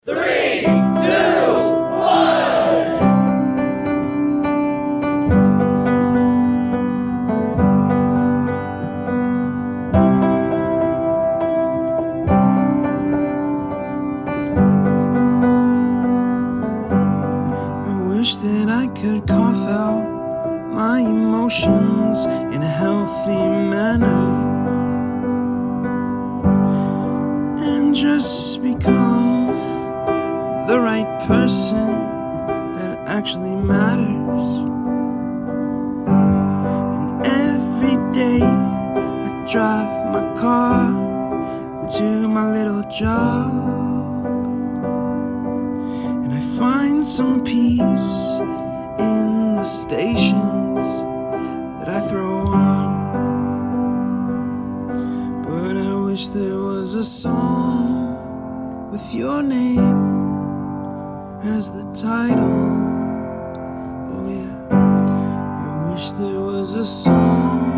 Three, two, one. I wish that I could cough out my emotions in a healthy manner and just become the right person that actually matters. And every day I drive my car to my little job, and I find some peace in the stations that I throw on. But I wish there was a song with your name as the title. Oh yeah, I wish there was a song